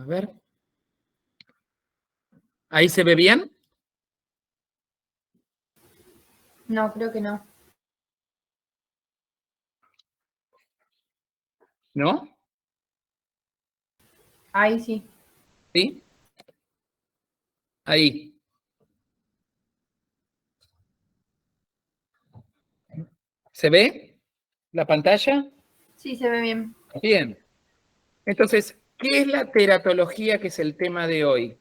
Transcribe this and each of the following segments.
A ver. ¿Ahí se ve bien? No, creo que no. ¿No? Ahí sí. ¿Sí? Ahí. ¿Se ve la pantalla? Sí, se ve bien. Bien. Entonces, ¿qué es la teratología, que es el tema de hoy?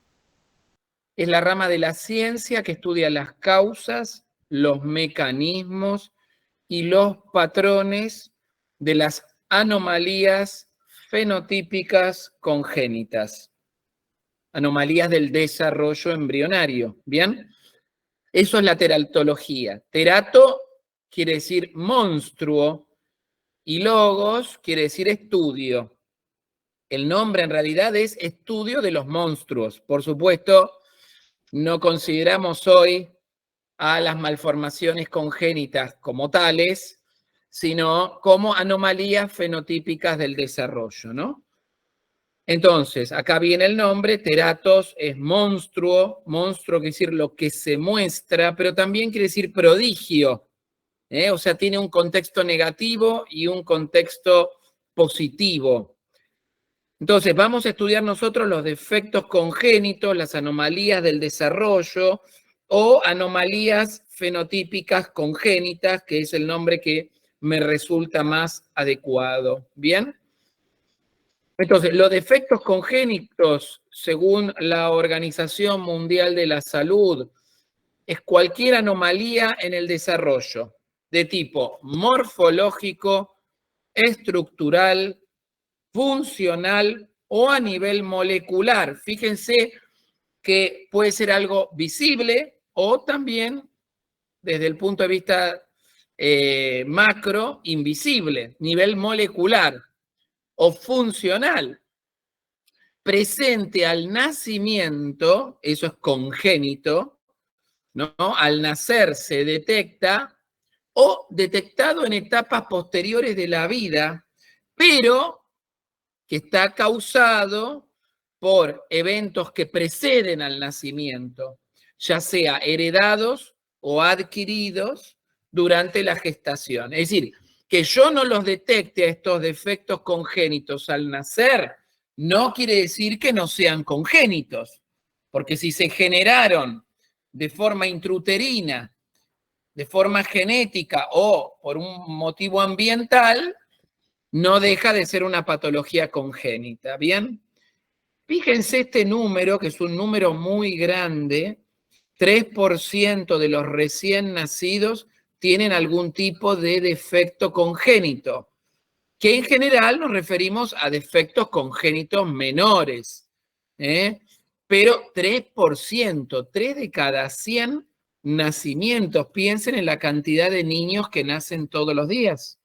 Es la rama de la ciencia que estudia las causas, los mecanismos y los patrones de las anomalías fenotípicas congénitas, anomalías del desarrollo embrionario. ¿Bien? Eso es la teratología. Terato quiere decir monstruo y logos quiere decir estudio. El nombre en realidad es estudio de los monstruos. Por supuesto, no consideramos hoy a las malformaciones congénitas como tales, sino como anomalías fenotípicas del desarrollo, ¿no? Entonces, acá viene el nombre, teratos es monstruo, monstruo quiere decir lo que se muestra, pero también quiere decir prodigio, ¿eh? O sea, tiene un contexto negativo y un contexto positivo. Entonces, vamos a estudiar nosotros los defectos congénitos, las anomalías del desarrollo o anomalías fenotípicas congénitas, que es el nombre que me resulta más adecuado. ¿Bien? Entonces, los defectos congénitos, según la Organización Mundial de la Salud, es cualquier anomalía en el desarrollo de tipo morfológico, estructural, funcional o a nivel molecular. Fíjense que puede ser algo visible o también desde el punto de vista macro, invisible, nivel molecular o funcional. Presente al nacimiento, eso es congénito, ¿no? Al nacer se detecta o detectado en etapas posteriores de la vida, pero que está causado por eventos que preceden al nacimiento, ya sea heredados o adquiridos durante la gestación. Es decir, que yo no los detecte a estos defectos congénitos al nacer, no quiere decir que no sean congénitos, porque si se generaron de forma intrauterina, de forma genética o por un motivo ambiental, no deja de ser una patología congénita, ¿bien? Fíjense este número, que es un número muy grande, 3% de los recién nacidos tienen algún tipo de defecto congénito, que en general nos referimos a defectos congénitos menores, ¿eh? Pero 3%, 3 de cada 100 nacimientos, piensen en la cantidad de niños que nacen todos los días.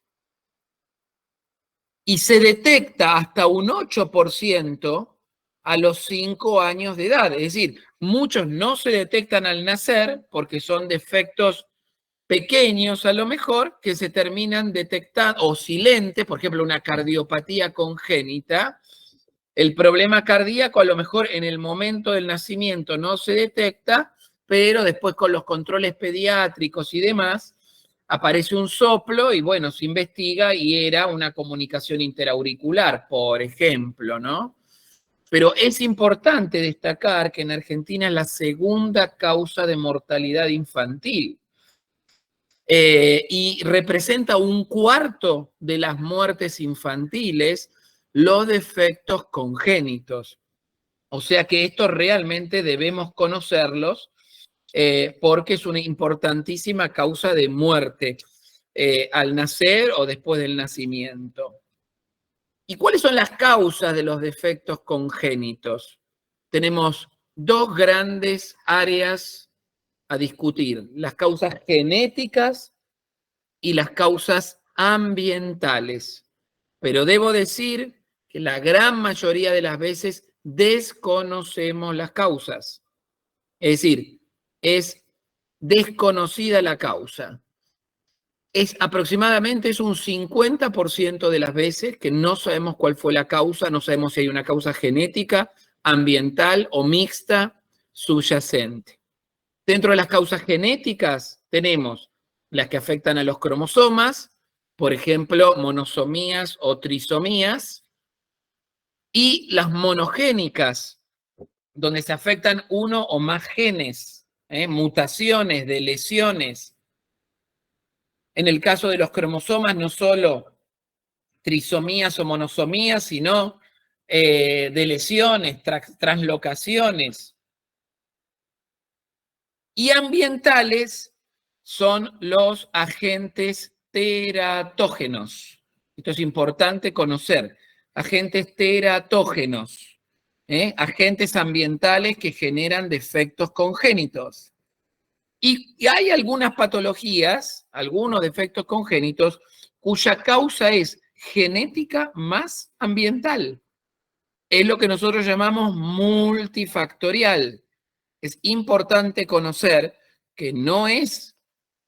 Y se detecta hasta un 8% a los 5 años de edad. Es decir, muchos no se detectan al nacer porque son defectos pequeños a lo mejor que se terminan detectando, o silentes, por ejemplo, una cardiopatía congénita. El problema cardíaco a lo mejor en el momento del nacimiento no se detecta, pero después con los controles pediátricos y demás, aparece un soplo y bueno, se investiga y era una comunicación interauricular, por ejemplo, ¿no? Pero es importante destacar que en Argentina es la segunda causa de mortalidad infantil y representa un cuarto de las muertes infantiles los defectos congénitos. O sea que estos realmente debemos conocerlos porque es una importantísima causa de muerte al nacer o después del nacimiento. ¿Y cuáles son las causas de los defectos congénitos? Tenemos dos grandes áreas a discutir, las causas genéticas y las causas ambientales. Pero debo decir que la gran mayoría de las veces desconocemos las causas. Es decir, es desconocida la causa. Aproximadamente un 50% de las veces que no sabemos cuál fue la causa, no sabemos si hay una causa genética ambiental o mixta subyacente. Dentro de las causas genéticas tenemos las que afectan a los cromosomas, por ejemplo, monosomías o trisomías, y las monogénicas, donde se afectan uno o más genes, mutaciones de lesiones. En el caso de los cromosomas, no solo trisomías o monosomías, sino de lesiones, translocaciones. Y ambientales son los agentes teratógenos. Esto es importante conocer. Agentes teratógenos, agentes ambientales que generan defectos congénitos. Y hay algunas patologías, algunos defectos congénitos, cuya causa es genética más ambiental. Es lo que nosotros llamamos multifactorial. Es importante conocer que no es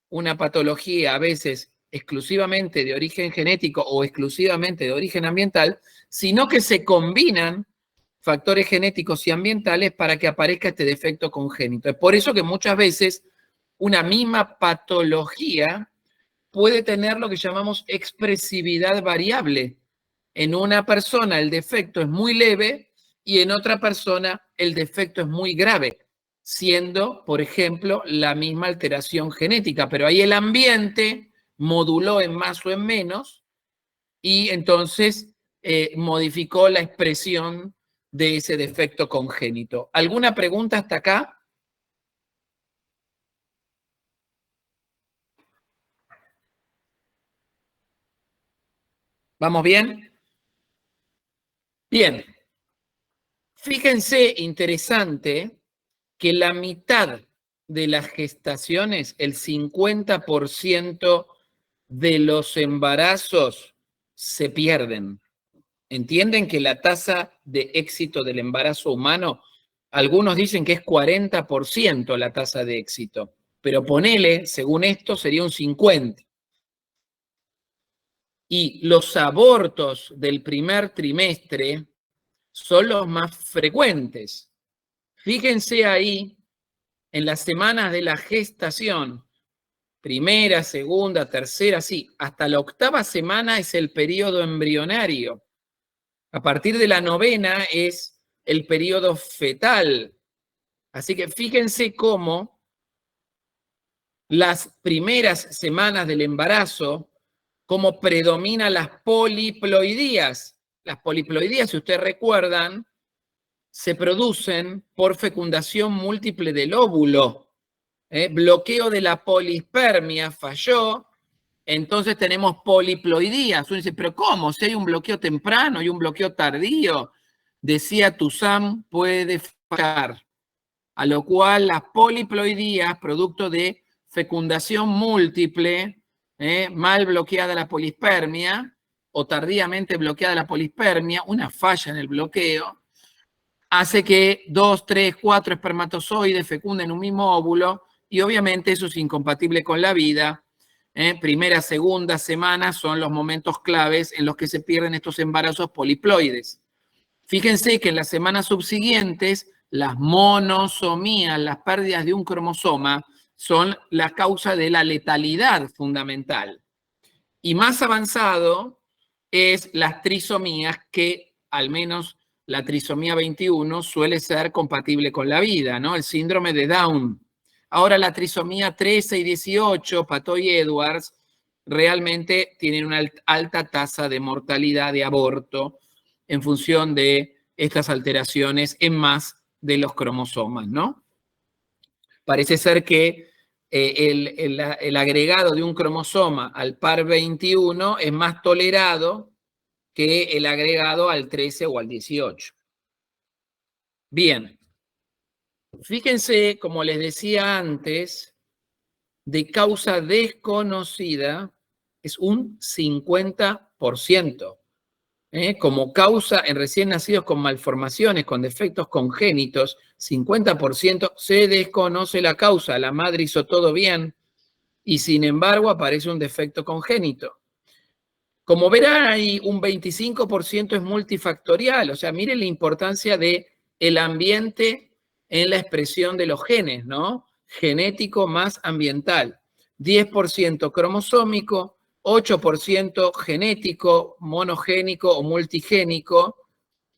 una patología a veces exclusivamente de origen genético o exclusivamente de origen ambiental, sino que se combinan factores genéticos y ambientales para que aparezca este defecto congénito. Es por eso que muchas veces una misma patología puede tener lo que llamamos expresividad variable. En una persona el defecto es muy leve y en otra persona el defecto es muy grave, siendo, por ejemplo, la misma alteración genética, pero ahí el ambiente moduló en más o en menos y entonces modificó la expresión de ese defecto congénito. ¿Alguna pregunta hasta acá? ¿Vamos bien? Bien. Fíjense, interesante, que la mitad de las gestaciones, el 50% de los embarazos se pierden. ¿Entienden que la tasa de éxito del embarazo humano, algunos dicen que es 40% la tasa de éxito, pero ponele, según esto, sería un 50%. Y los abortos del primer trimestre son los más frecuentes. Fíjense ahí, en las semanas de la gestación, primera, segunda, tercera, sí, hasta la 8ª semana es el periodo embrionario. A partir de la 9ª es el periodo fetal. Así que fíjense cómo las primeras semanas del embarazo, cómo predominan las poliploidías. Las poliploidías, si ustedes recuerdan, se producen por fecundación múltiple del óvulo. Bloqueo de la polispermia, falló, entonces tenemos poliploidías. Uno dice, pero ¿cómo? Si hay un bloqueo temprano y un bloqueo tardío, decía Toussaint, puede fallar. A lo cual las poliploidías, producto de fecundación múltiple, mal bloqueada la polispermia o tardíamente bloqueada la polispermia, una falla en el bloqueo, hace que 2, 3, 4 espermatozoides fecunden un mismo óvulo y obviamente eso es incompatible con la vida. Primera, segunda semana son los momentos claves en los que se pierden estos embarazos poliploides. Fíjense que en las semanas subsiguientes, las monosomías, las pérdidas de un cromosoma, son la causa de la letalidad fundamental. Y más avanzado es las trisomías, que al menos la trisomía 21 suele ser compatible con la vida, ¿no? El síndrome de Down. Ahora la trisomía 13 y 18, Patoi y Edwards, realmente tienen una alta tasa de mortalidad de aborto en función de estas alteraciones en más de los cromosomas, ¿no? Parece ser que el agregado de un cromosoma al par 21 es más tolerado que el agregado al 13 o al 18. Bien, fíjense, como les decía antes, de causa desconocida es un 50%. Como causa en recién nacidos con malformaciones, con defectos congénitos, 50% se desconoce la causa, la madre hizo todo bien y sin embargo aparece un defecto congénito. Como verán, ahí un 25% es multifactorial, o sea, miren la importancia de el ambiente en la expresión de los genes, ¿no? Genético más ambiental. 10% cromosómico, 8% genético, monogénico o multigénico,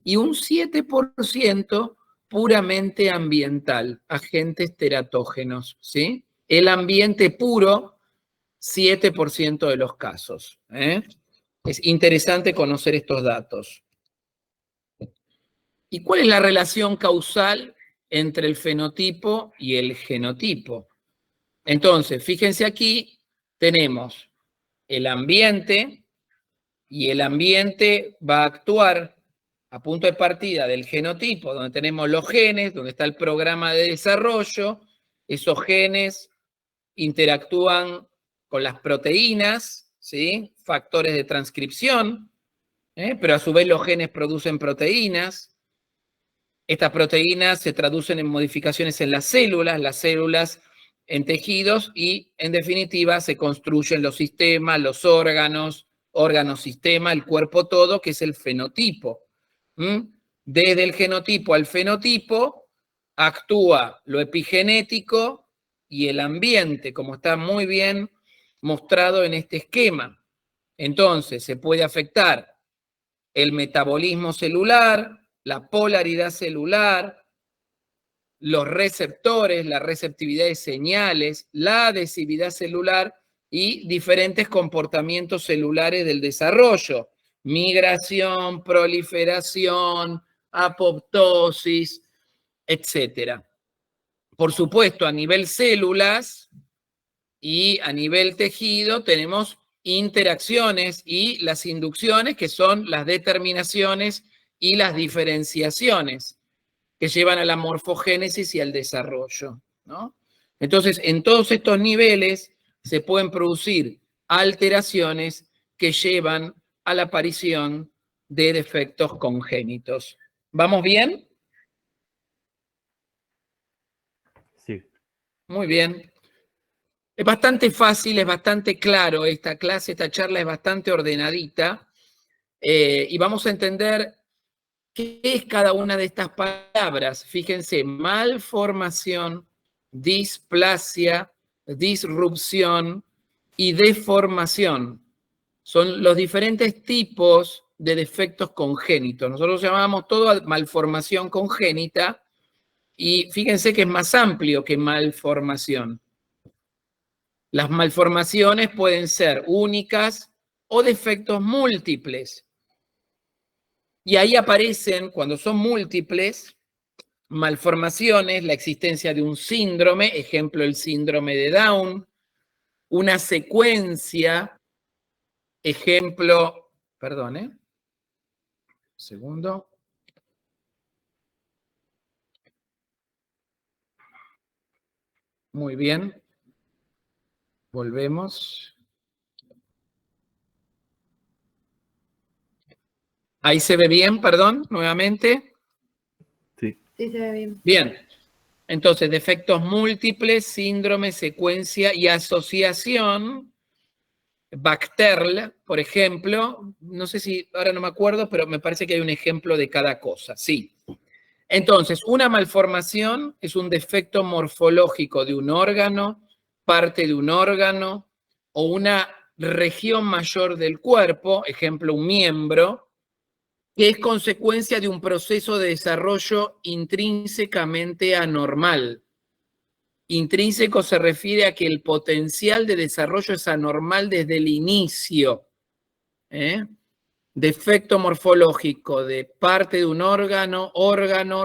y un 7% puramente ambiental, agentes teratógenos, ¿sí? El ambiente puro, 7% de los casos. Es interesante conocer estos datos. ¿Y cuál es la relación causal entre el fenotipo y el genotipo? Entonces, fíjense aquí, tenemos el ambiente, y el ambiente va a actuar a punto de partida del genotipo, donde tenemos los genes, donde está el programa de desarrollo. Esos genes interactúan con las proteínas, ¿sí? Factores de transcripción, pero a su vez los genes producen proteínas. Estas proteínas se traducen en modificaciones en las células en tejidos y, en definitiva, se construyen los sistemas, los órganos, sistema, el cuerpo todo, que es el fenotipo. Desde el genotipo al fenotipo actúa lo epigenético y el ambiente, como está muy bien mostrado en este esquema. Entonces, se puede afectar el metabolismo celular, la polaridad celular, los receptores, la receptividad de señales, la adhesividad celular y diferentes comportamientos celulares del desarrollo. Migración, proliferación, apoptosis, etc. Por supuesto, a nivel células y a nivel tejido tenemos interacciones y las inducciones, que son las determinaciones y las diferenciaciones, que llevan a la morfogénesis y al desarrollo, ¿no? Entonces, en todos estos niveles se pueden producir alteraciones que llevan a la aparición de defectos congénitos. ¿Vamos bien? Sí. Muy bien. Es bastante fácil, es bastante claro esta clase, esta charla es bastante ordenadita, y vamos a entender qué es cada una de estas palabras. Fíjense, malformación, displasia, disrupción y deformación. Son los diferentes tipos de defectos congénitos. Nosotros llamamos todo malformación congénita y fíjense que es más amplio que malformación. Las malformaciones pueden ser únicas o defectos múltiples. Y ahí aparecen, cuando son múltiples, malformaciones, la existencia de un síndrome, ejemplo el síndrome de Down, una secuencia, ejemplo, perdón, segundo. Muy bien. Volvemos. Ahí se ve bien, perdón, nuevamente. Sí. Sí, se ve bien. Bien. Entonces, defectos múltiples, síndrome, secuencia y asociación. Bacterl, por ejemplo, no sé si, ahora no me acuerdo, pero me parece que hay un ejemplo de cada cosa, sí. Entonces, una malformación es un defecto morfológico de un órgano, parte de un órgano o una región mayor del cuerpo, ejemplo, un miembro, que es consecuencia de un proceso de desarrollo intrínsecamente anormal. Intrínseco se refiere a que el potencial de desarrollo es anormal desde el inicio. Defecto morfológico de parte de un órgano,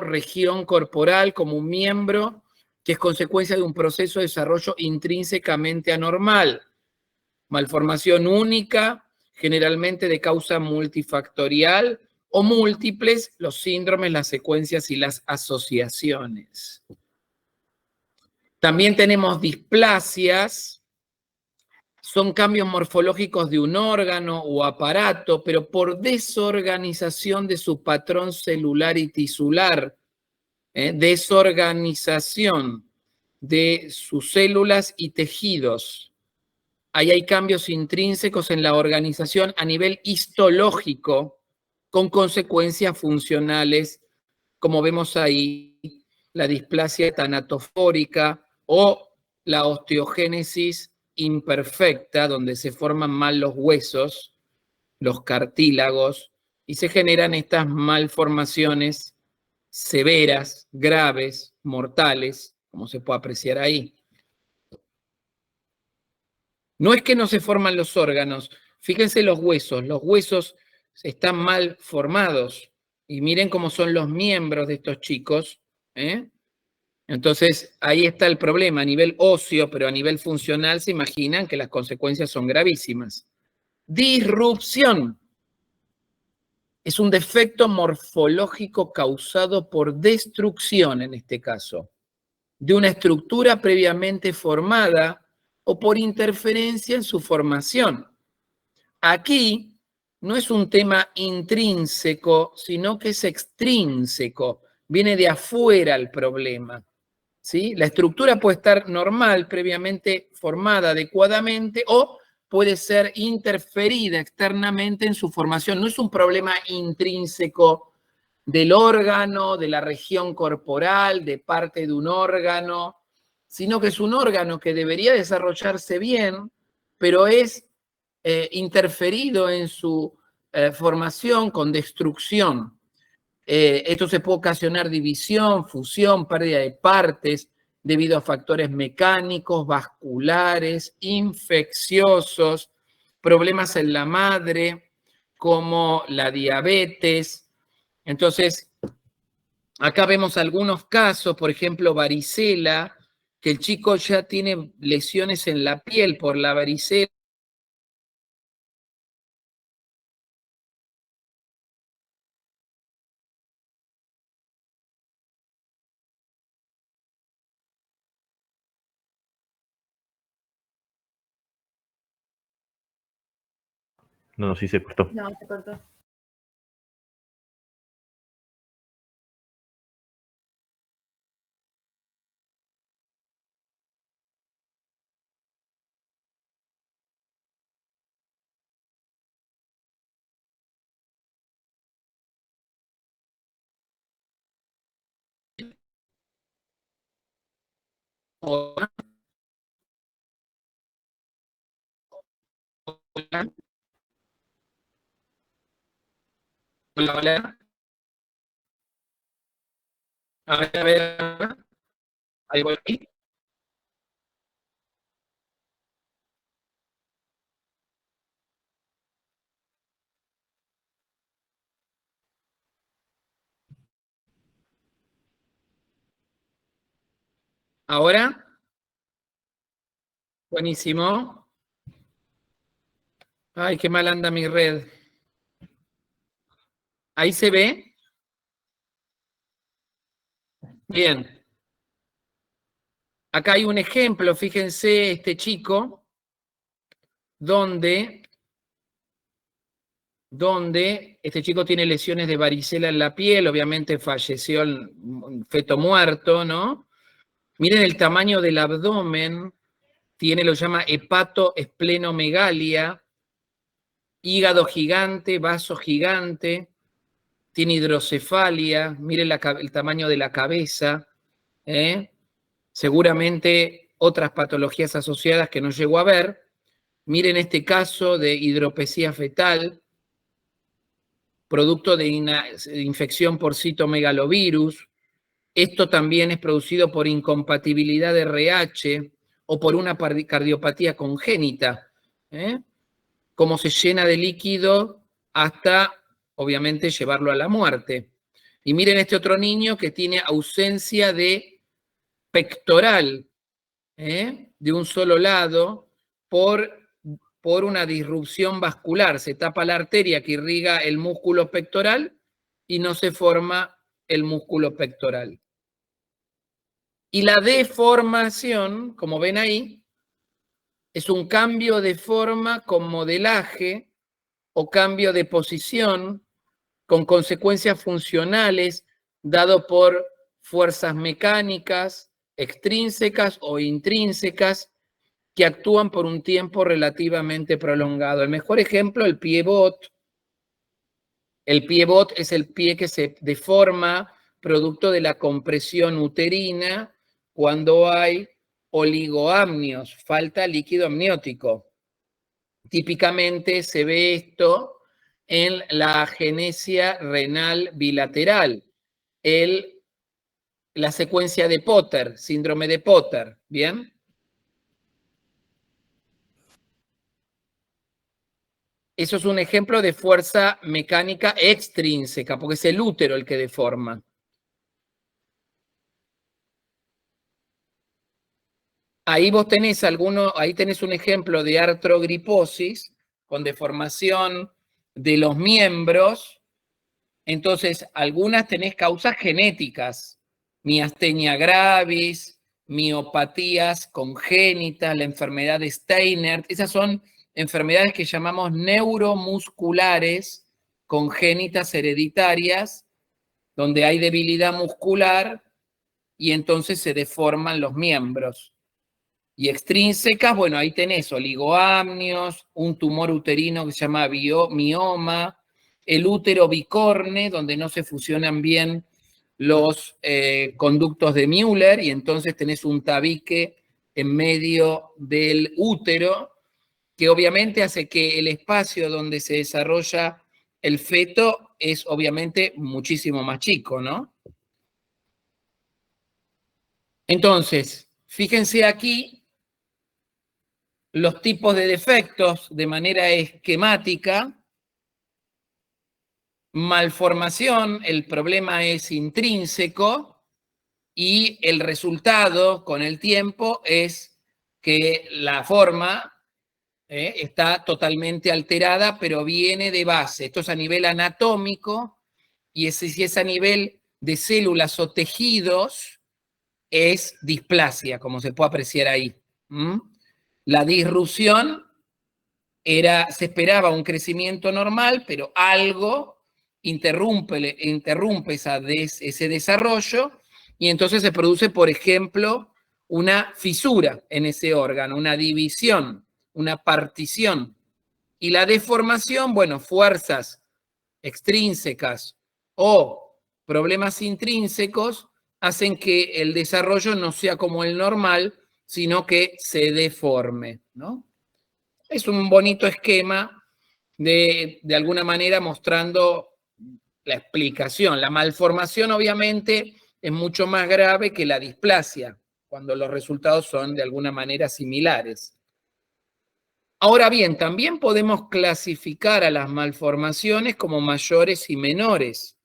región corporal como un miembro, que es consecuencia de un proceso de desarrollo intrínsecamente anormal. Malformación única, generalmente de causa multifactorial, o múltiples, los síndromes, las secuencias y las asociaciones. También tenemos displasias, son cambios morfológicos de un órgano o aparato, pero por desorganización de su patrón celular y tisular, desorganización de sus células y tejidos. Ahí hay cambios intrínsecos en la organización a nivel histológico con consecuencias funcionales como vemos ahí, la displasia tanatofórica o la osteogénesis imperfecta, donde se forman mal los huesos, los cartílagos, y se generan estas malformaciones severas, graves, mortales, como se puede apreciar ahí. No es que no se forman los órganos, fíjense los huesos están mal formados, y miren cómo son los miembros de estos chicos, ¿eh? Entonces, ahí está el problema a nivel óseo, pero a nivel funcional se imaginan que las consecuencias son gravísimas. Disrupción. Es un defecto morfológico causado por destrucción, en este caso, de una estructura previamente formada o por interferencia en su formación. Aquí no es un tema intrínseco, sino que es extrínseco. Viene de afuera el problema. ¿Sí? La estructura puede estar normal, previamente formada adecuadamente, o puede ser interferida externamente en su formación. No es un problema intrínseco del órgano, de la región corporal, de parte de un órgano, sino que es un órgano que debería desarrollarse bien, pero es interferido en su formación con destrucción. Esto se puede ocasionar división, fusión, pérdida de partes debido a factores mecánicos, vasculares, infecciosos, problemas en la madre, como la diabetes. Entonces, acá vemos algunos casos, por ejemplo, varicela, que el chico ya tiene lesiones en la piel por la varicela. No, sí se cortó. No, se cortó. Hola, hola, hola. A ver, ahí voy. Ahora, buenísimo. Ay, qué mal anda mi red. Ahí se ve. Bien. Acá hay un ejemplo, fíjense, este chico, donde este chico tiene lesiones de varicela en la piel, obviamente falleció el feto muerto, ¿no? Miren el tamaño del abdomen, tiene lo llama hepatoesplenomegalia, hígado gigante, vaso gigante, tiene hidrocefalia, miren el tamaño de la cabeza, ¿eh? Seguramente otras patologías asociadas que no llegó a ver. Miren este caso de hidropesía fetal, producto de infección por citomegalovirus. Esto también es producido por incompatibilidad de RH o por una cardiopatía congénita. Cómo se llena de líquido hasta, obviamente, llevarlo a la muerte. Y miren este otro niño que tiene ausencia de pectoral, de un solo lado, por una disrupción vascular. Se tapa la arteria que irriga el músculo pectoral y no se forma el músculo pectoral. Y la deformación, como ven ahí, es un cambio de forma con modelaje o cambio de posición con consecuencias funcionales dado por fuerzas mecánicas, extrínsecas o intrínsecas, que actúan por un tiempo relativamente prolongado. El mejor ejemplo, el pie bot. El pie bot es el pie que se deforma producto de la compresión uterina cuando hay oligoamnios, falta líquido amniótico. Típicamente se ve esto en la agenesia renal bilateral, la secuencia de Potter, síndrome de Potter, ¿bien? Eso es un ejemplo de fuerza mecánica extrínseca, porque es el útero el que deforma. Ahí vos tenés ahí tenés un ejemplo de artrogriposis con deformación de los miembros. Entonces, algunas tenés causas genéticas, miastenia gravis, miopatías congénitas, la enfermedad de Steiner. Esas son enfermedades que llamamos neuromusculares congénitas hereditarias, donde hay debilidad muscular y entonces se deforman los miembros. Y extrínsecas, bueno, ahí tenés oligoamnios, un tumor uterino que se llama mioma, el útero bicorne, donde no se fusionan bien los conductos de Müller y entonces tenés un tabique en medio del útero, que obviamente hace que el espacio donde se desarrolla el feto es obviamente muchísimo más chico, ¿no? Entonces, fíjense aquí los tipos de defectos de manera esquemática. Malformación, el problema es intrínseco y el resultado con el tiempo es que la forma está totalmente alterada, pero viene de base. Esto es a nivel anatómico y si es a nivel de células o tejidos, es displasia, como se puede apreciar ahí. La disrupción se esperaba un crecimiento normal, pero algo interrumpe ese desarrollo y entonces se produce, por ejemplo, una fisura en ese órgano, una división, una partición. Y la deformación, bueno, fuerzas extrínsecas o problemas intrínsecos hacen que el desarrollo no sea como el normal, sino que se deforme, ¿no? Es un bonito esquema de alguna manera mostrando la explicación. La malformación obviamente es mucho más grave que la displasia, cuando los resultados son de alguna manera similares. Ahora bien, también podemos clasificar a las malformaciones como mayores y menores.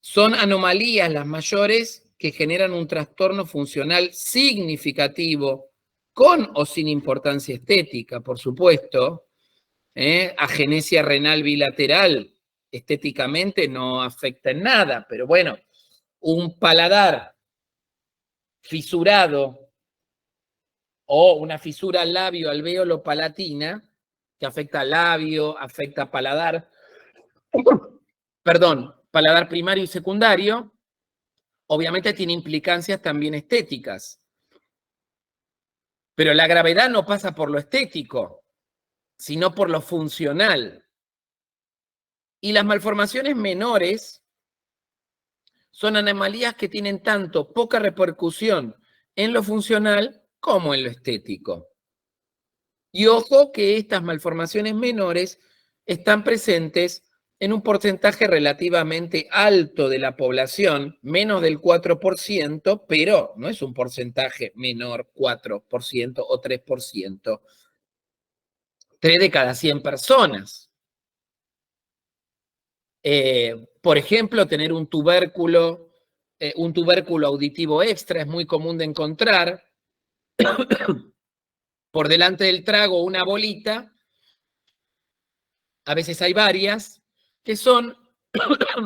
Son anomalías las mayores que generan un trastorno funcional significativo, con o sin importancia estética, por supuesto. Agenesia renal bilateral, estéticamente no afecta en nada, pero bueno, un paladar fisurado o una fisura labio-alveolo-palatina, que afecta al labio, afecta paladar, perdón, paladar primario y secundario, obviamente tiene implicancias también estéticas. Pero la gravedad no pasa por lo estético, sino por lo funcional. Y las malformaciones menores son anomalías que tienen tanto poca repercusión en lo funcional como en lo estético. Y ojo que estas malformaciones menores están presentes en un porcentaje relativamente alto de la población, menos del 4%, pero no es un porcentaje menor, 4% o 3%. 3 de cada 100 personas. Por ejemplo, tener un tubérculo auditivo extra es muy común de encontrar. Por delante del trago una bolita, a veces hay varias, que son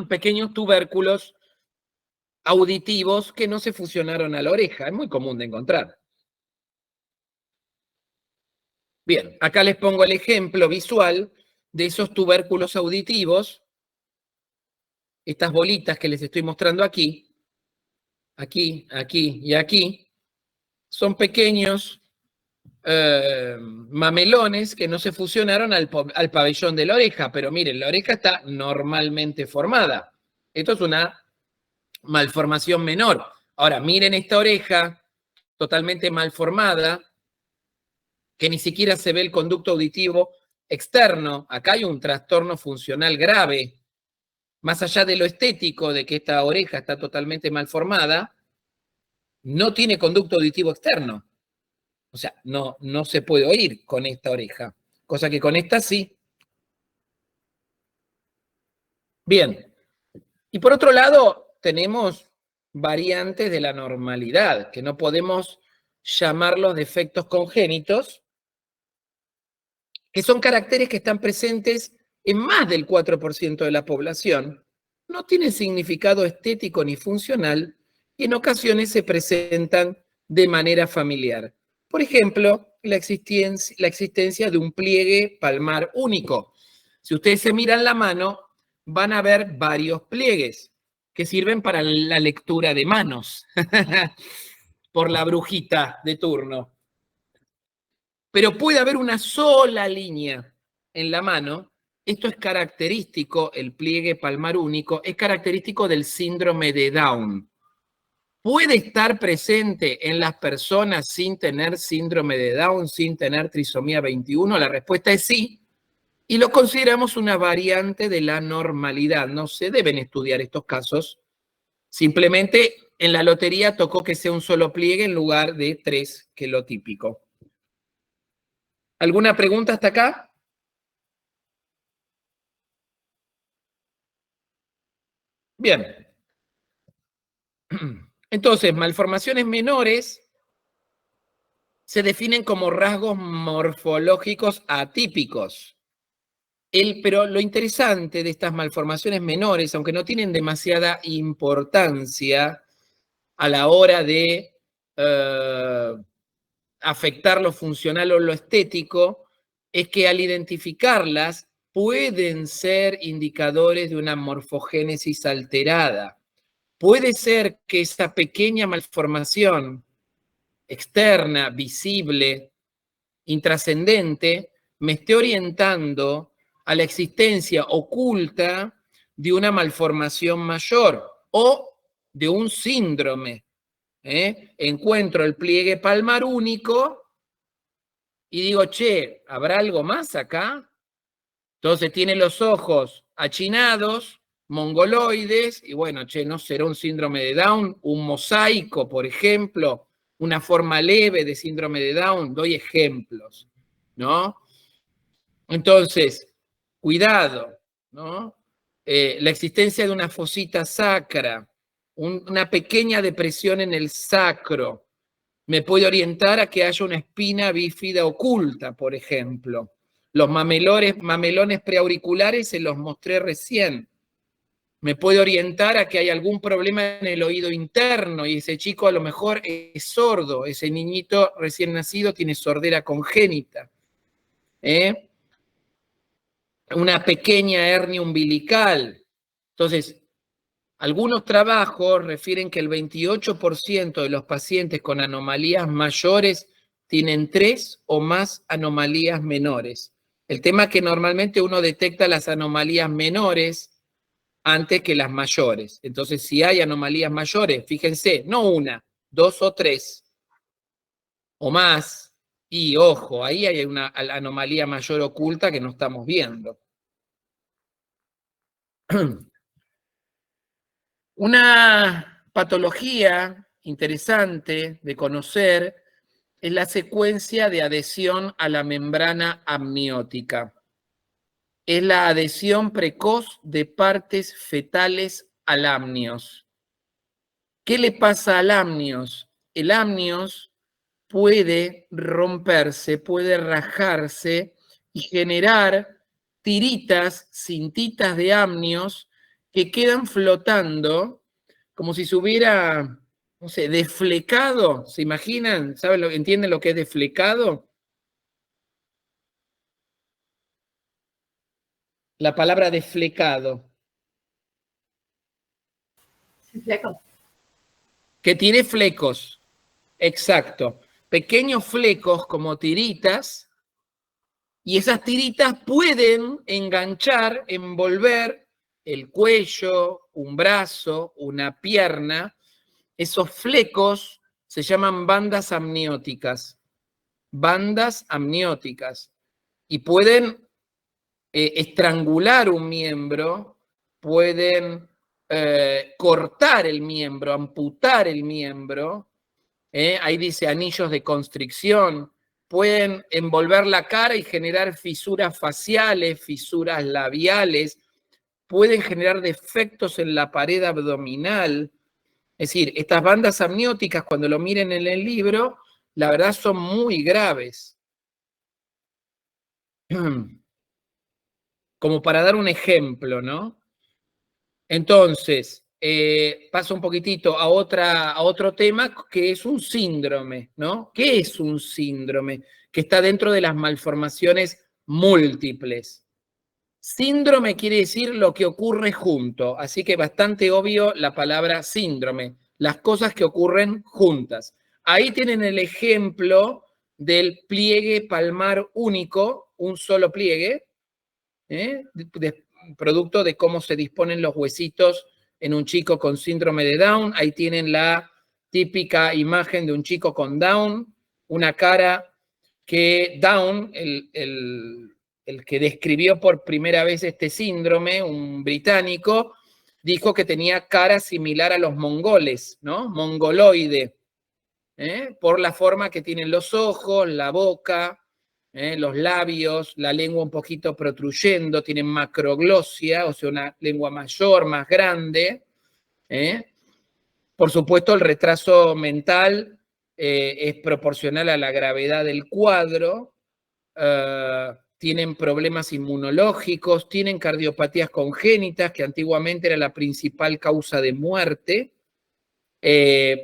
pequeños tubérculos auditivos que no se fusionaron a la oreja. Es muy común de encontrar. Bien, acá les pongo el ejemplo visual de esos tubérculos auditivos, estas bolitas que les estoy mostrando aquí, aquí, aquí y aquí, son pequeños mamelones que no se fusionaron al pabellón de la oreja, pero miren, la oreja está normalmente formada. Esto es una malformación menor. Ahora, miren esta oreja totalmente malformada, que ni siquiera se ve el conducto auditivo externo. Acá hay un trastorno funcional grave. Más allá de lo estético, de que esta oreja está totalmente malformada, no tiene conducto auditivo externo. O sea, no se puede oír con esta oreja, cosa que con esta sí. Bien. Y por otro lado, tenemos variantes de la normalidad, que no podemos llamarlos defectos congénitos, que son caracteres que están presentes en más del 4% de la población, no tienen significado estético ni funcional y en ocasiones se presentan de manera familiar. Por ejemplo, la existencia de un pliegue palmar único. Si ustedes se miran la mano, van a ver varios pliegues que sirven para la lectura de manos por la brujita de turno. Pero puede haber una sola línea en la mano. Esto es característico, el pliegue palmar único, es característico del síndrome de Down. ¿Puede estar presente en las personas sin tener síndrome de Down, sin tener trisomía 21? La respuesta es sí. Y lo consideramos una variante de la normalidad. No se deben estudiar estos casos. Simplemente en la lotería tocó que sea un solo pliegue en lugar de 3, que es lo típico. ¿Alguna pregunta hasta acá? Bien. Entonces, malformaciones menores se definen como rasgos morfológicos atípicos. Pero lo interesante de estas malformaciones menores, aunque no tienen demasiada importancia a la hora de afectar lo funcional o lo estético, es que al identificarlas pueden ser indicadores de una morfogénesis alterada. Puede ser que esa pequeña malformación externa, visible, intrascendente, me esté orientando a la existencia oculta de una malformación mayor o de un síndrome. Encuentro el pliegue palmar único y digo, che, ¿habrá algo más acá? Entonces tiene los ojos achinados, mongoloides, y bueno, che, ¿no será un síndrome de Down? Un mosaico, por ejemplo, una forma leve de síndrome de Down, doy ejemplos, ¿no? Entonces, cuidado, ¿no? La existencia de una fosita sacra, una pequeña depresión en el sacro, me puede orientar a que haya una espina bífida oculta, por ejemplo. Los mamelones preauriculares se los mostré recién. Me puede orientar a que hay algún problema en el oído interno y ese chico a lo mejor es sordo, ese niñito recién nacido tiene sordera congénita. Una pequeña hernia umbilical. Entonces, algunos trabajos refieren que el 28% de los pacientes con anomalías mayores tienen 3 o más anomalías menores. El tema es que normalmente uno detecta las anomalías menores antes que las mayores. Entonces, si hay anomalías mayores, fíjense, no una, 2 o 3 o más, y ojo, ahí hay una anomalía mayor oculta que no estamos viendo. Una patología interesante de conocer es la secuencia de adhesión a la membrana amniótica. Es la adhesión precoz de partes fetales al amnios. ¿Qué le pasa al amnios? El amnios puede romperse, puede rajarse y generar tiritas, cintitas de amnios que quedan flotando como si se hubiera, no sé, desflecado. ¿Se imaginan? ¿Saben entienden lo que es desflecado? La palabra desflecado. Fleco. Que tiene flecos. Exacto. Pequeños flecos como tiritas, y esas tiritas pueden enganchar, envolver el cuello, un brazo, una pierna. Esos flecos se llaman bandas amnióticas. Bandas amnióticas. Y pueden estrangular un miembro, pueden cortar el miembro, amputar el miembro. Ahí dice anillos de constricción. Pueden envolver la cara y generar fisuras faciales, fisuras labiales. Pueden generar defectos en la pared abdominal. Es decir, estas bandas amnióticas, cuando lo miren en el libro, la verdad son muy graves. Como para dar un ejemplo, ¿no? Entonces, paso un poquitito a otro tema que es un síndrome, ¿no? ¿Qué es un síndrome? Que está dentro de las malformaciones múltiples. Síndrome quiere decir lo que ocurre junto, así que bastante obvio la palabra síndrome, las cosas que ocurren juntas. Ahí tienen el ejemplo del pliegue palmar único, un solo pliegue, producto de cómo se disponen los huesitos en un chico con síndrome de Down. Ahí tienen la típica imagen de un chico con Down, una cara que Down, el que describió por primera vez este síndrome, un británico, dijo que tenía cara similar a los mongoles, ¿no? Mongoloide, por la forma que tienen los ojos, la boca, los labios, la lengua un poquito protruyendo, tienen macroglosia, o sea, una lengua mayor, más grande. Por supuesto, el retraso mental es proporcional a la gravedad del cuadro. Tienen problemas inmunológicos, tienen cardiopatías congénitas, que antiguamente era la principal causa de muerte,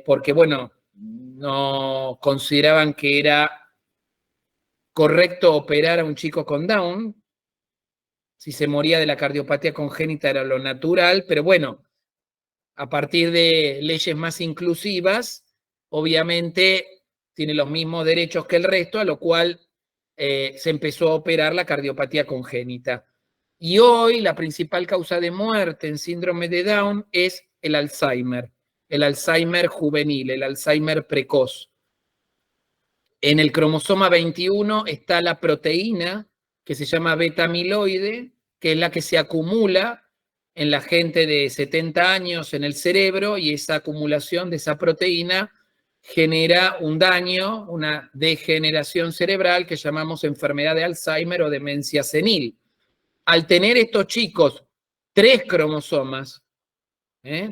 porque, bueno, no consideraban que era correcto operar a un chico con Down. Si se moría de la cardiopatía congénita era lo natural, pero bueno, a partir de leyes más inclusivas, obviamente tiene los mismos derechos que el resto, a lo cual se empezó a operar la cardiopatía congénita. Y hoy la principal causa de muerte en síndrome de Down es el Alzheimer juvenil, el Alzheimer precoz. En el cromosoma 21 está la proteína que se llama beta-amiloide, que es la que se acumula en la gente de 70 años en el cerebro, y esa acumulación de esa proteína genera un daño, una degeneración cerebral que llamamos enfermedad de Alzheimer o demencia senil. Al tener estos chicos 3 cromosomas,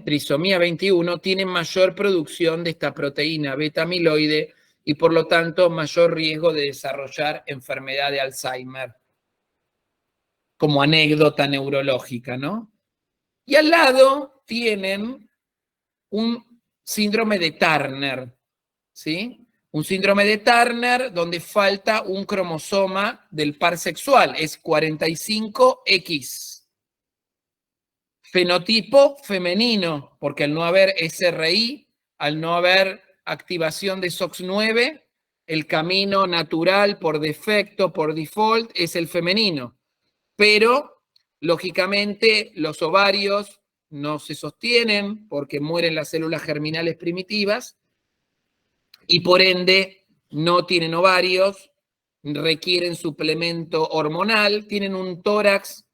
trisomía 21, tienen mayor producción de esta proteína beta-amiloide y por lo tanto mayor riesgo de desarrollar enfermedad de Alzheimer, como anécdota neurológica, ¿no? Y al lado tienen un síndrome de Turner, ¿sí? Un síndrome de Turner donde falta un cromosoma del par sexual, es 45X. Fenotipo femenino, porque al no haber SRI, al no haber activación de SOX9, el camino natural por defecto, por default, es el femenino. Pero, lógicamente, los ovarios no se sostienen porque mueren las células germinales primitivas y por ende no tienen ovarios, requieren suplemento hormonal, tienen un tórax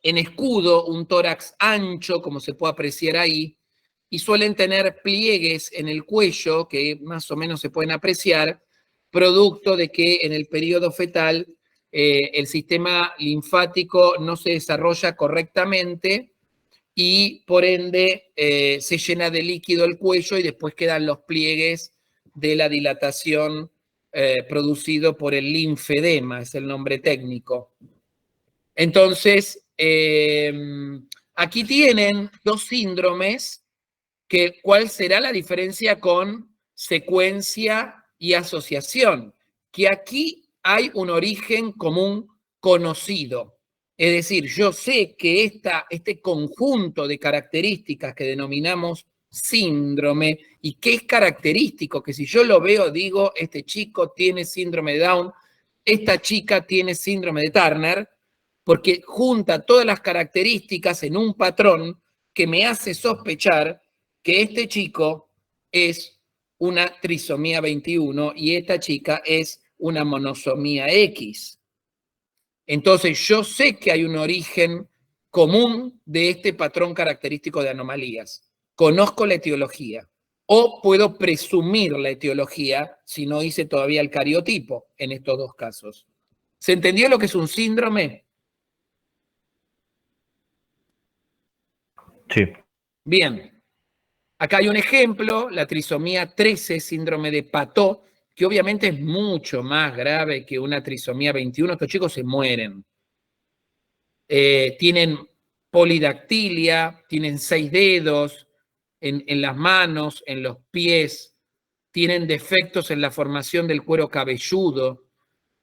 en escudo, un tórax ancho, como se puede apreciar ahí, y suelen tener pliegues en el cuello que más o menos se pueden apreciar, producto de que en el periodo fetal el sistema linfático no se desarrolla correctamente y por ende se llena de líquido el cuello y después quedan los pliegues de la dilatación producido por el linfedema, es el nombre técnico. Entonces, aquí tienen 2 síndromes, ¿cuál será la diferencia con secuencia y asociación? Que aquí hay un origen común conocido. Es decir, yo sé que este conjunto de características que denominamos síndrome y que es característico, que si yo lo veo digo, este chico tiene síndrome de Down, esta chica tiene síndrome de Turner, porque junta todas las características en un patrón que me hace sospechar que este chico es una trisomía 21 y esta chica es una monosomía X. Entonces yo sé que hay un origen común de este patrón característico de anomalías. Conozco la etiología. O puedo presumir la etiología si no hice todavía el cariotipo en estos dos casos. ¿Se entendió lo que es un síndrome? Sí. Bien. Acá hay un ejemplo, la trisomía 13, síndrome de Patot, que obviamente es mucho más grave que una trisomía 21. Estos chicos se mueren. Tienen polidactilia, tienen 6 dedos en las manos, en los pies, tienen defectos en la formación del cuero cabelludo,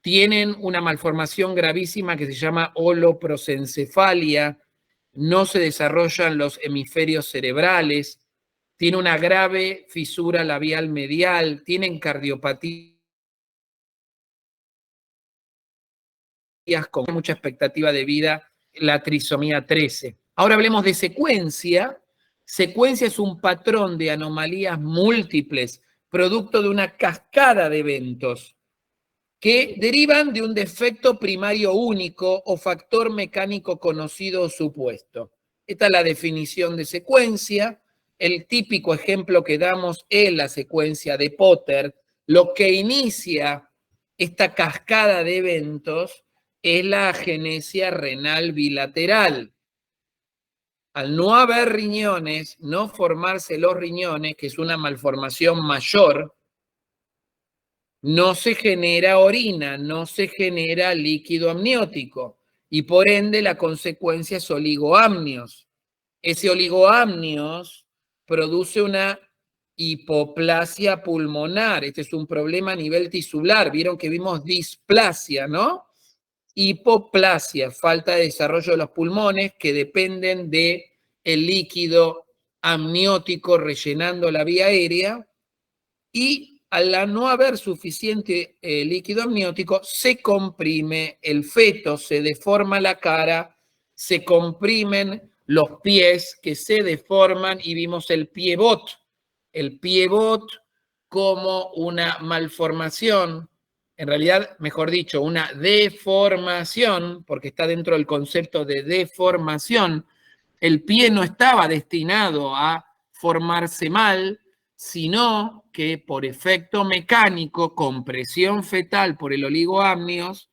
tienen una malformación gravísima que se llama holoprosencefalia, no se desarrollan los hemisferios cerebrales, tiene una grave fisura labial medial, tienen cardiopatías con mucha expectativa de vida, la trisomía 13. Ahora hablemos de secuencia. Secuencia es un patrón de anomalías múltiples, producto de una cascada de eventos que derivan de un defecto primario único o factor mecánico conocido o supuesto. Esta es la definición de secuencia. El típico ejemplo que damos es la secuencia de Potter. Lo que inicia esta cascada de eventos es la agenesia renal bilateral. Al no haber riñones, no formarse los riñones, que es una malformación mayor, no se genera orina, no se genera líquido amniótico y por ende la consecuencia es oligoamnios. Ese oligoamnios produce una hipoplasia pulmonar. Este es un problema a nivel tisular. Vieron que vimos displasia, ¿no? Hipoplasia, falta de desarrollo de los pulmones que dependen del líquido amniótico rellenando la vía aérea y al no haber suficiente líquido amniótico, se comprime el feto, se deforma la cara, se comprimen los pies que se deforman y vimos el piebot. El piebot como una malformación, en realidad, mejor dicho, una deformación, porque está dentro del concepto de deformación. El pie no estaba destinado a formarse mal, sino que por efecto mecánico, con presión fetal por el oligoamnios,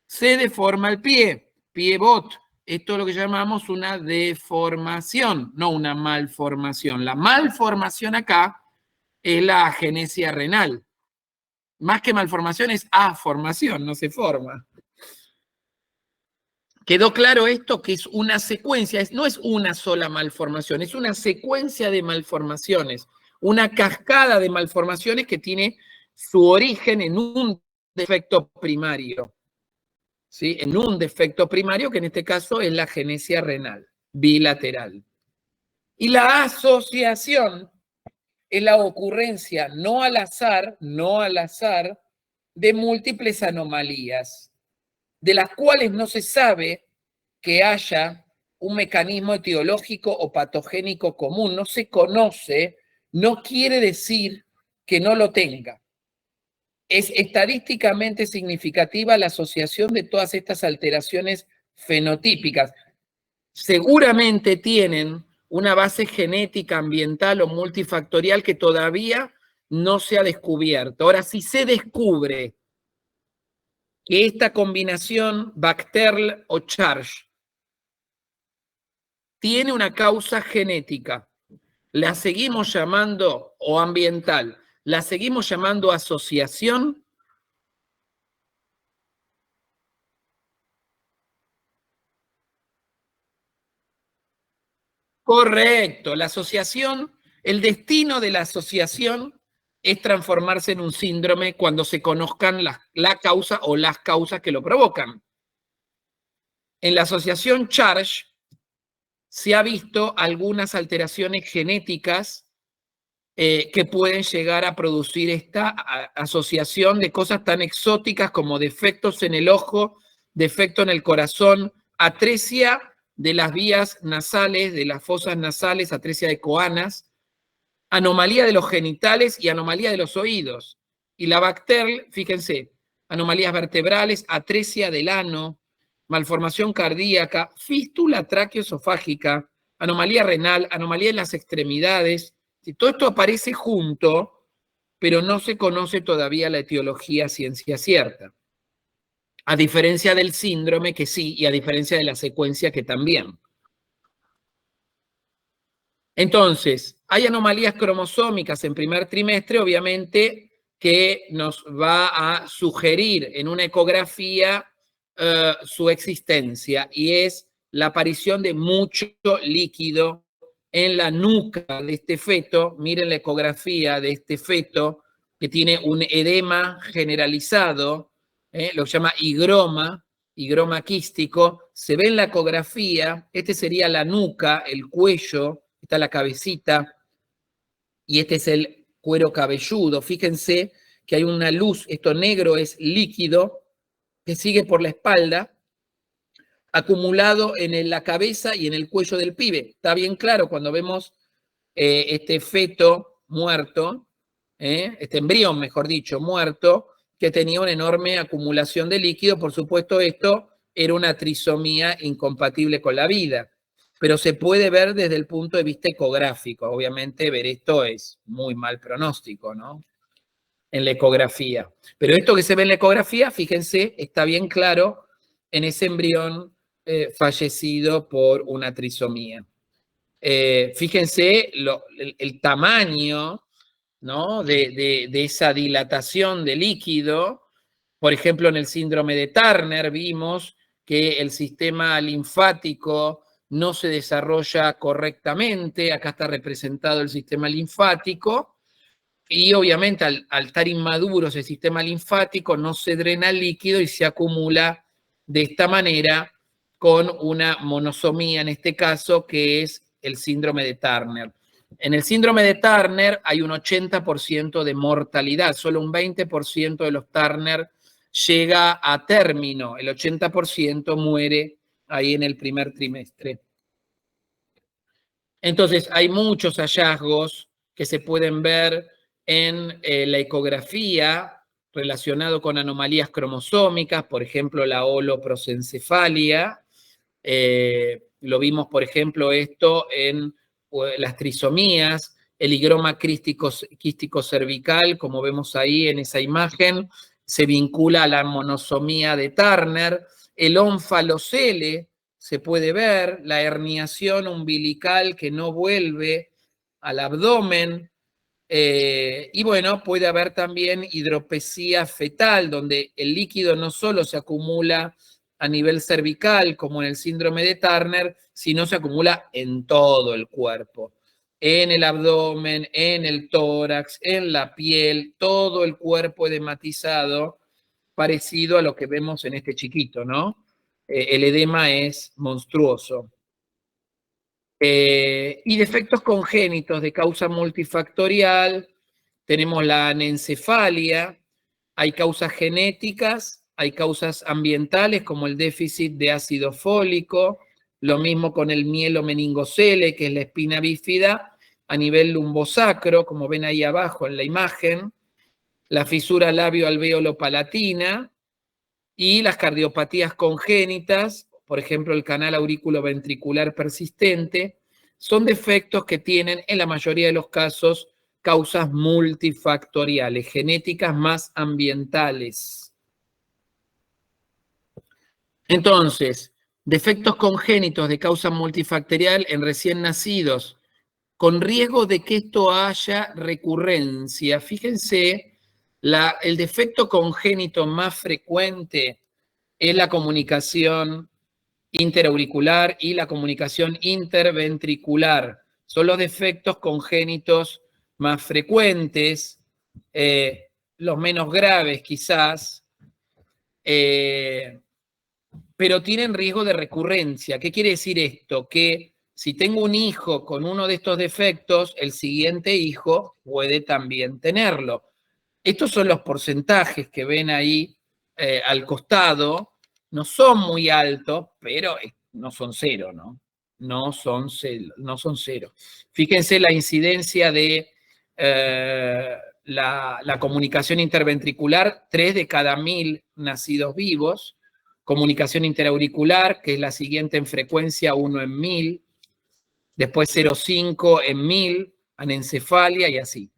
se deforma el pie, piebot. Esto es lo que llamamos una deformación, no una malformación. La malformación acá es la agenesia renal. Más que malformación es aformación, no se forma. ¿Quedó claro esto? Que es una secuencia, no es una sola malformación, es una secuencia de malformaciones, una cascada de malformaciones que tiene su origen en un defecto primario, ¿sí? En un defecto primario que en este caso es la agenesia renal bilateral. Y la asociación es la ocurrencia no al azar, de múltiples anomalías, de las cuales no se sabe que haya un mecanismo etiológico o patogénico común, no se conoce, no quiere decir que no lo tenga. Es estadísticamente significativa la asociación de todas estas alteraciones fenotípicas. Seguramente tienen una base genética, ambiental o multifactorial que todavía no se ha descubierto. Ahora, si se descubre que esta combinación Bacterl o Charge tiene una causa genética, la seguimos llamando, o ambiental, la seguimos llamando asociación. Correcto, la asociación, el destino de la asociación es transformarse en un síndrome cuando se conozcan la causa o las causas que lo provocan. En la asociación Charge se ha visto algunas alteraciones genéticas que pueden llegar a producir esta asociación de cosas tan exóticas como defectos en el ojo, defecto en el corazón, atresia de las vías nasales, de las fosas nasales, atresia de Coanas, anomalía de los genitales y anomalía de los oídos. Y la Bacterl, fíjense, anomalías vertebrales, atresia del ano, malformación cardíaca, fístula traqueoesofágica, anomalía renal, anomalía en las extremidades. Todo esto aparece junto, pero no se conoce todavía la etiología ciencia cierta. A diferencia del síndrome, que sí, y a diferencia de la secuencia, que también. Entonces, hay anomalías cromosómicas en primer trimestre, obviamente, que nos va a sugerir en una ecografía su existencia, y es la aparición de mucho líquido en la nuca de este feto. Miren la ecografía de este feto, que tiene un edema generalizado, lo llama higroma quístico. Se ve en la ecografía, este sería la nuca, el cuello, está la cabecita, y este es el cuero cabelludo. Fíjense que hay una luz, esto negro es líquido, que sigue por la espalda, acumulado en la cabeza y en el cuello del pibe. Está bien claro cuando vemos este feto muerto, este embrión, mejor dicho, muerto, que tenía una enorme acumulación de líquido. Por supuesto, esto era una trisomía incompatible con la vida, pero se puede ver desde el punto de vista ecográfico. Obviamente, ver esto es muy mal pronóstico, ¿no? En la ecografía. Pero esto que se ve en la ecografía, fíjense, está bien claro en ese embrión fallecido por una trisomía. Fíjense el tamaño, ¿no? de esa dilatación de líquido. Por ejemplo, en el síndrome de Turner vimos que el sistema linfático no se desarrolla correctamente. Acá está representado el sistema linfático. Y obviamente al estar inmaduro ese sistema linfático, no se drena el líquido y se acumula de esta manera, con una monosomía en este caso, que es el síndrome de Turner. En el síndrome de Turner hay un 80% de mortalidad, solo un 20% de los Turner llega a término, el 80% muere ahí en el primer trimestre. Entonces hay muchos hallazgos que se pueden ver en la ecografía relacionado con anomalías cromosómicas, por ejemplo, la holoprosencefalia. Lo vimos, por ejemplo, esto en las trisomías, el higroma quístico cervical, como vemos ahí en esa imagen, se vincula a la monosomía de Turner. El ónfalocele se puede ver, la herniación umbilical que no vuelve al abdomen. Y bueno, puede haber también hidropesía fetal, donde el líquido no solo se acumula a nivel cervical, como en el síndrome de Turner, sino se acumula en todo el cuerpo, en el abdomen, en el tórax, en la piel, todo el cuerpo edematizado, parecido a lo que vemos en este chiquito, ¿no? El edema es monstruoso. Y defectos congénitos de causa multifactorial, tenemos la anencefalia, hay causas genéticas, hay causas ambientales como el déficit de ácido fólico, lo mismo con el mielomeningocele, que es la espina bífida a nivel lumbosacro, como ven ahí abajo en la imagen, la fisura labio-alveolo-palatina y las cardiopatías congénitas, por ejemplo, el canal aurículo-ventricular persistente, son defectos que tienen en la mayoría de los casos causas multifactoriales, genéticas más ambientales. Entonces, defectos congénitos de causa multifactorial en recién nacidos, con riesgo de que esto haya recurrencia. Fíjense, el defecto congénito más frecuente es la comunicación interauricular y la comunicación interventricular. Son los defectos congénitos más frecuentes, los menos graves quizás, pero tienen riesgo de recurrencia. ¿Qué quiere decir esto? Que si tengo un hijo con uno de estos defectos, el siguiente hijo puede también tenerlo. Estos son los porcentajes que ven ahí al costado. no son muy altos, pero no son cero, ¿no? No son cero. Fíjense la incidencia de la comunicación interventricular, 3 de cada 1000 nacidos vivos. Comunicación interauricular, que es la siguiente en frecuencia, 1 en 1000. Después 0,5 en 1000, anencefalia y así.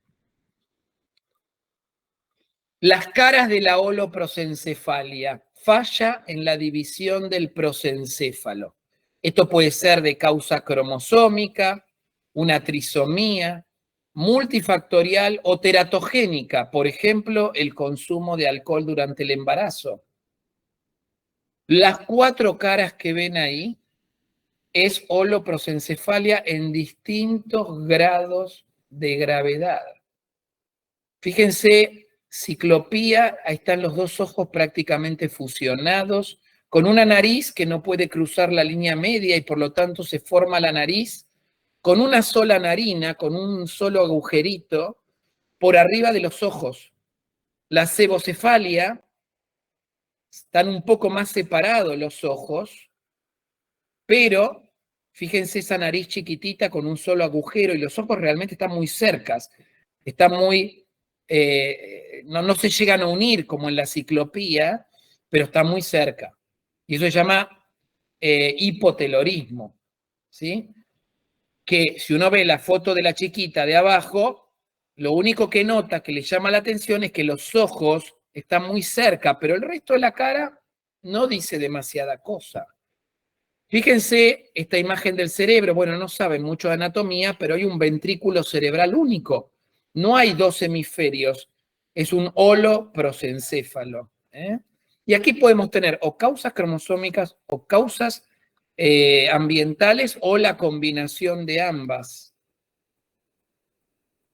Las caras de la holoprosencefalia. Falla en la división del prosencéfalo. Esto puede ser de causa cromosómica, una trisomía, multifactorial o teratogénica, por ejemplo, el consumo de alcohol durante el embarazo. Las 4 caras que ven ahí es holoprosencefalia en distintos grados de gravedad. Fíjense, ciclopía, ahí están los 2 ojos prácticamente fusionados, con una nariz que no puede cruzar la línea media y por lo tanto se forma la nariz con una sola narina, con un solo agujerito por arriba de los ojos. La cebocefalia, están un poco más separados los ojos, pero fíjense esa nariz chiquitita con un solo agujero y los ojos realmente están muy cercas, están muy, no se llegan a unir como en la ciclopía, pero están muy cerca. Y eso se llama hipotelorismo, ¿sí? Que si uno ve la foto de la chiquita de abajo, lo único que nota que le llama la atención es que los ojos están muy cerca, pero el resto de la cara no dice demasiada cosa. Fíjense esta imagen del cerebro. Bueno, no saben mucho de anatomía, pero hay un ventrículo cerebral único. No hay 2 hemisferios. Es un holoprosencéfalo. Y aquí podemos tener o causas cromosómicas o causas ambientales o la combinación de ambas.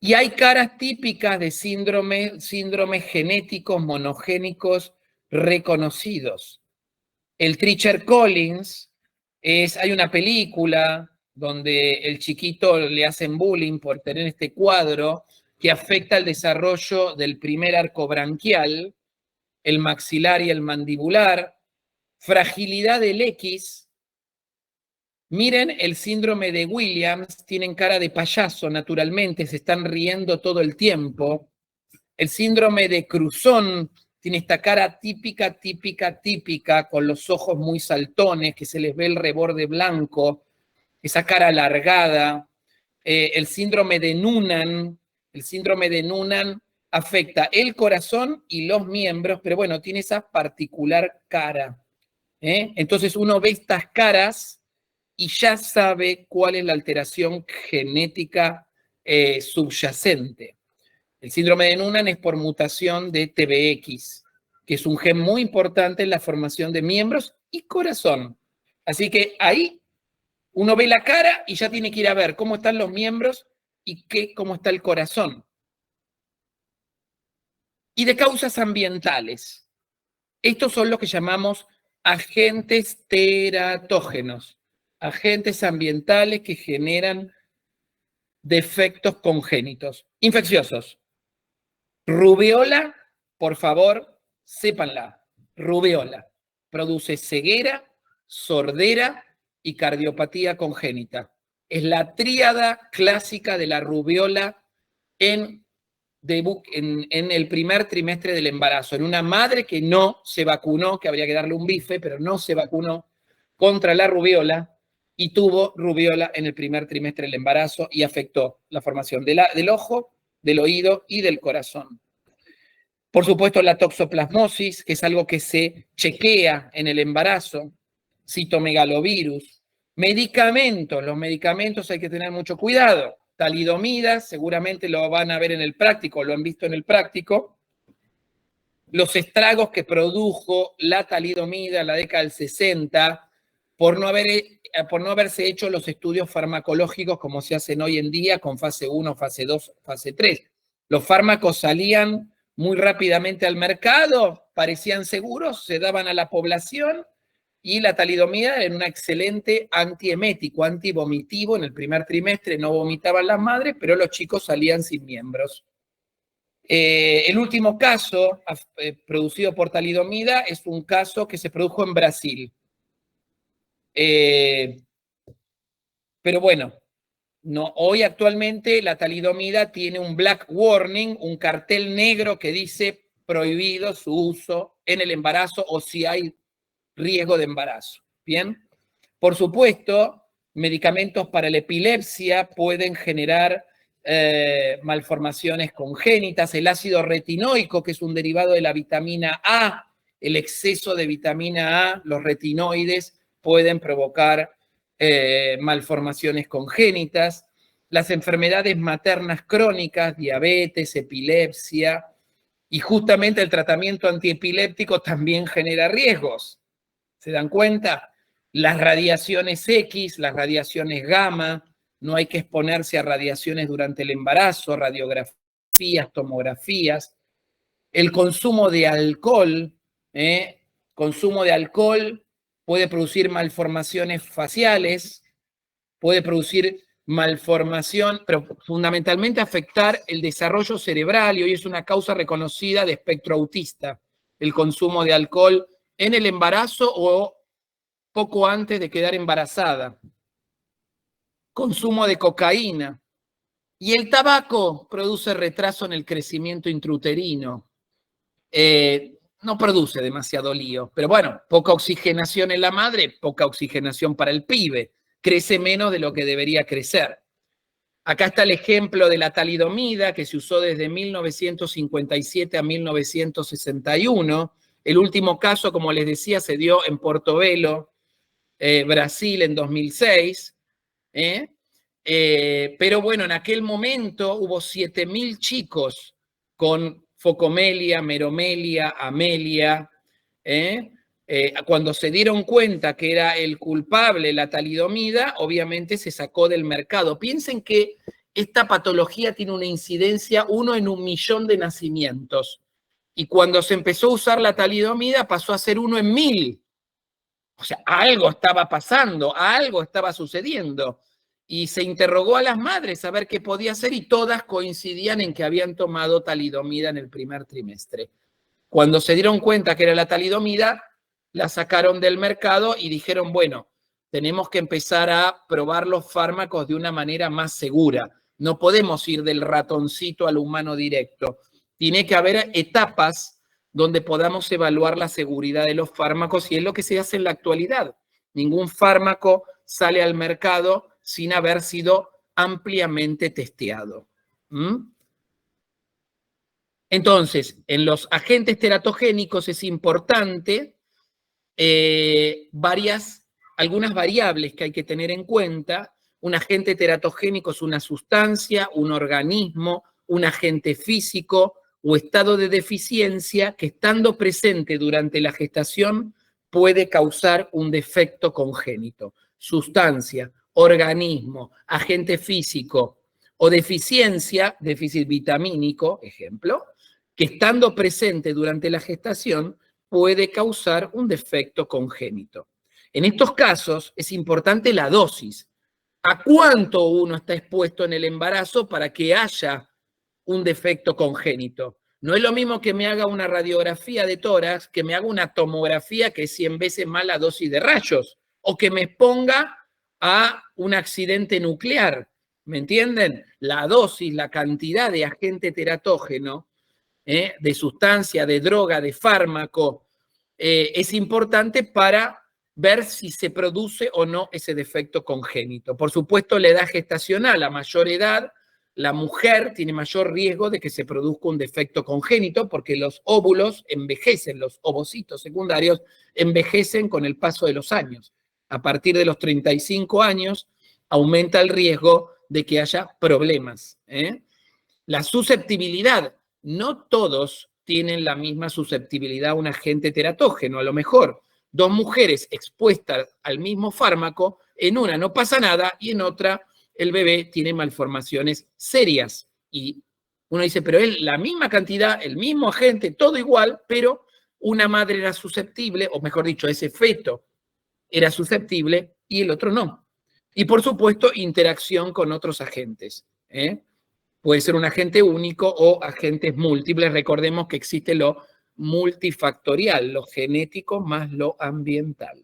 Y hay caras típicas de síndromes genéticos monogénicos reconocidos. El Treacher-Collins, hay una película donde el chiquito le hacen bullying por tener este cuadro que afecta el desarrollo del primer arco branquial, el maxilar y el mandibular, fragilidad del X. Miren el síndrome de Williams, tienen cara de payaso naturalmente, se están riendo todo el tiempo. El síndrome de Cruzón tiene esta cara típica, con los ojos muy saltones, que se les ve el reborde blanco, esa cara alargada. El síndrome de Noonan afecta el corazón y los miembros, pero bueno, tiene esa particular cara. Entonces uno ve estas caras y ya sabe cuál es la alteración genética subyacente. El síndrome de Noonan es por mutación de TBX, que es un gen muy importante en la formación de miembros y corazón. Así que ahí uno ve la cara y ya tiene que ir a ver cómo están los miembros y cómo está el corazón. Y de causas ambientales. Estos son los que llamamos agentes teratógenos, agentes ambientales que generan defectos congénitos, infecciosos. Rubiola, por favor, sépanla, rubiola produce ceguera, sordera y cardiopatía congénita. Es la tríada clásica de la rubiola en el primer trimestre del embarazo, en una madre que no se vacunó, que habría que darle un bife, pero no se vacunó contra la rubiola y tuvo rubiola en el primer trimestre del embarazo y afectó la formación del ojo, del oído y del corazón. Por supuesto, la toxoplasmosis, que es algo que se chequea en el embarazo, citomegalovirus, medicamentos, los medicamentos hay que tener mucho cuidado. Talidomida, seguramente lo van a ver en el práctico, lo han visto en el práctico. Los estragos que produjo la talidomida en la década del 60 por no haberse hecho los estudios farmacológicos como se hacen hoy en día con fase 1, fase 2, fase 3. Los fármacos salían muy rápidamente al mercado, parecían seguros, se daban a la población y la talidomida era un excelente antiemético, antivomitivo. En el primer trimestre no vomitaban las madres, pero los chicos salían sin miembros. El último caso producido por talidomida es un caso que se produjo en Brasil. Pero bueno, no, hoy actualmente la talidomida tiene un black warning, un cartel negro que dice prohibido su uso en el embarazo o si hay riesgo de embarazo. Bien, por supuesto, medicamentos para la epilepsia pueden generar malformaciones congénitas. El ácido retinoico, que es un derivado de la vitamina A, el exceso de vitamina A, los retinoides pueden provocar malformaciones congénitas. Las enfermedades maternas crónicas, diabetes, epilepsia, y justamente el tratamiento antiepiléptico también genera riesgos. ¿Se dan cuenta? Las radiaciones X, las radiaciones gamma, no hay que exponerse a radiaciones durante el embarazo, radiografías, tomografías. El consumo de alcohol, puede producir malformaciones faciales, puede producir malformación, pero fundamentalmente afectar el desarrollo cerebral, y hoy es una causa reconocida de espectro autista, el consumo de alcohol en el embarazo o poco antes de quedar embarazada. Consumo de cocaína. Y el tabaco produce retraso en el crecimiento intrauterino. No produce demasiado lío, pero bueno, poca oxigenación en la madre, poca oxigenación para el pibe. Crece menos de lo que debería crecer. Acá está el ejemplo de la talidomida, que se usó desde 1957 a 1961. El último caso, como les decía, se dio en Portobelo, Brasil, en 2006. Pero bueno, en aquel momento hubo 7.000 chicos con focomelia, meromelia, amelia. Cuando se dieron cuenta que era el culpable la talidomida, obviamente se sacó del mercado. Piensen que esta patología tiene una incidencia 1 en 1.000.000 de nacimientos. Y cuando se empezó a usar la talidomida pasó a ser 1 en 1.000. O sea, algo estaba pasando, algo estaba sucediendo. Y se interrogó a las madres a ver qué podía hacer y todas coincidían en que habían tomado talidomida en el primer trimestre. Cuando se dieron cuenta que era la talidomida, la sacaron del mercado y dijeron, bueno, tenemos que empezar a probar los fármacos de una manera más segura. No podemos ir del ratoncito al humano directo. Tiene que haber etapas donde podamos evaluar la seguridad de los fármacos y es lo que se hace en la actualidad. Ningún fármaco sale al mercado sin haber sido ampliamente testeado. Entonces, en los agentes teratogénicos es importante algunas variables que hay que tener en cuenta. Un agente teratogénico es una sustancia, un organismo, un agente físico o estado de deficiencia que, estando presente durante la gestación, puede causar un defecto congénito. Sustancia, organismo, agente físico o deficiencia, déficit vitamínico, ejemplo, que estando presente durante la gestación puede causar un defecto congénito. En estos casos es importante la dosis. ¿A cuánto uno está expuesto en el embarazo para que haya un defecto congénito? No es lo mismo que me haga una radiografía de tórax, que me haga una tomografía que es 100 veces más la dosis de rayos, o que me exponga a un accidente nuclear. ¿Me entienden? La dosis, la cantidad de agente teratógeno, de sustancia, de droga, de fármaco, es importante para ver si se produce o no ese defecto congénito. Por supuesto, la edad gestacional, a mayor edad, la mujer tiene mayor riesgo de que se produzca un defecto congénito porque los óvulos envejecen, los ovocitos secundarios envejecen con el paso de los años. A partir de los 35 años aumenta el riesgo de que haya problemas. La susceptibilidad, no todos tienen la misma susceptibilidad a un agente teratógeno. A lo mejor 2 mujeres expuestas al mismo fármaco, en una no pasa nada y en otra el bebé tiene malformaciones serias. Y uno dice, pero es la misma cantidad, el mismo agente, todo igual, pero una madre era susceptible, o mejor dicho, ese feto era susceptible y el otro no. Y por supuesto, interacción con otros agentes. Puede ser un agente único o agentes múltiples. Recordemos que existe lo multifactorial, lo genético más lo ambiental.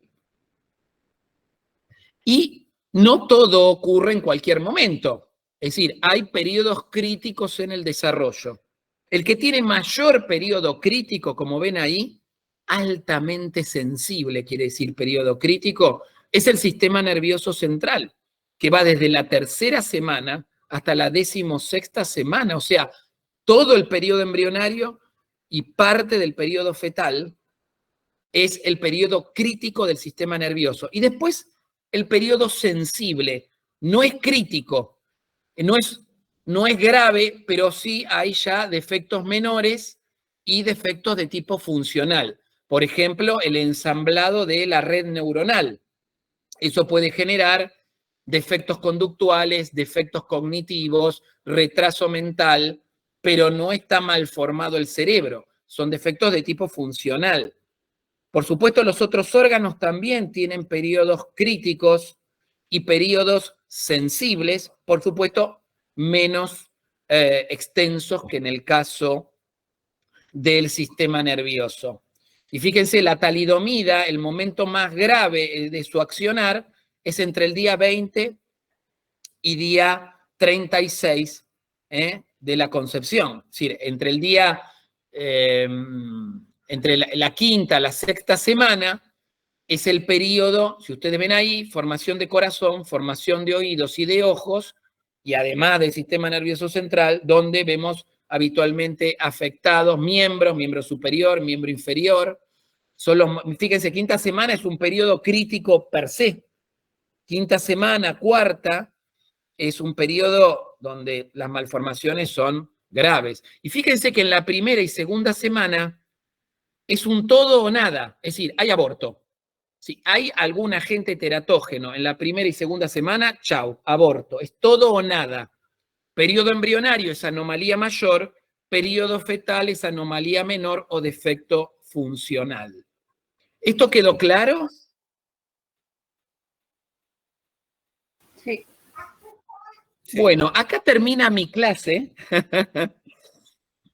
Y no todo ocurre en cualquier momento. Es decir, hay periodos críticos en el desarrollo. El que tiene mayor periodo crítico, como ven ahí, altamente sensible, quiere decir periodo crítico, es el sistema nervioso central, que va desde la tercera semana hasta la 16ª semana, o sea, todo el periodo embrionario y parte del periodo fetal es el periodo crítico del sistema nervioso. Y después el periodo sensible, no es crítico, no es grave, pero sí hay ya defectos menores y defectos de tipo funcional. Por ejemplo, el ensamblado de la red neuronal. Eso puede generar defectos conductuales, defectos cognitivos, retraso mental, pero no está mal formado el cerebro. Son defectos de tipo funcional. Por supuesto, los otros órganos también tienen periodos críticos y periodos sensibles, por supuesto, menos extensos que en el caso del sistema nervioso. Y fíjense, la talidomida, el momento más grave de su accionar es entre el día 20 y día 36 de la concepción. Es decir, entre el día, entre la quinta, la sexta semana, es el periodo, si ustedes ven ahí, formación de corazón, formación de oídos y de ojos, y además del sistema nervioso central, donde vemos habitualmente afectados miembro superior, miembro inferior. Fíjense, quinta semana es un periodo crítico per se. Quinta semana, cuarta, es un periodo donde las malformaciones son graves. Y fíjense que en la primera y segunda semana es un todo o nada, es decir, hay aborto. Si hay algún agente teratógeno en la primera y segunda semana, chau, aborto. Es todo o nada. Periodo embrionario es anomalía mayor, periodo fetal es anomalía menor o defecto funcional. ¿Esto quedó claro? Sí. Bueno, acá termina mi clase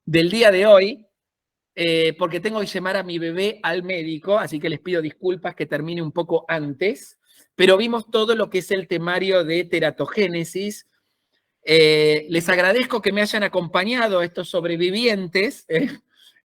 del día de hoy, porque tengo que llamar a mi bebé al médico, así que les pido disculpas que termine un poco antes, pero vimos todo lo que es el temario de teratogénesis. Les agradezco que me hayan acompañado estos sobrevivientes